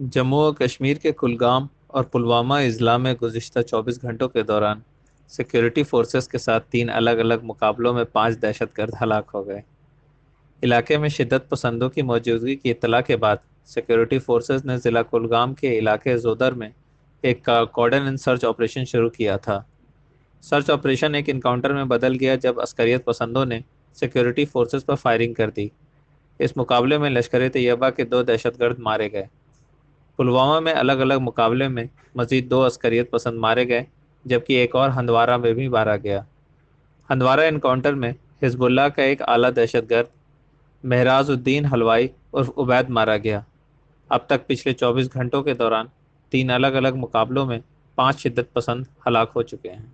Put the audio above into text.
جموں و کشمیر کے کلگام اور پلوامہ اضلاع میں گزشتہ 24 گھنٹوں کے دوران سیکیورٹی فورسز کے ساتھ 3 الگ الگ مقابلوں میں 5 دہشت گرد ہلاک ہو گئے۔ علاقے میں شدت پسندوں کی موجودگی کی اطلاع کے بعد سیکیورٹی فورسز نے ضلع کلگام کے علاقے زودر میں ایک کارڈن اینڈ سرچ آپریشن شروع کیا تھا۔ سرچ آپریشن ایک انکاؤنٹر میں بدل گیا جب عسکریت پسندوں نے سیکیورٹی فورسز پر فائرنگ کر دی۔ اس مقابلے میں لشکر طیبہ کے 2 دہشت گرد مارے گئے۔ پلوامہ میں الگ الگ مقابلے میں مزید 2 عسکریت پسند مارے گئے جبکہ ایک اور ہندوارہ میں بھی مارا گیا۔ ہندوارہ انکاؤنٹر میں حزب اللہ کا ایک اعلیٰ دہشت گرد مہراز الدین حلوائی عرف عبید مارا گیا۔ اب تک پچھلے 24 گھنٹوں کے دوران 3 الگ الگ مقابلوں میں 5 شدت پسند ہلاک ہو چکے ہیں۔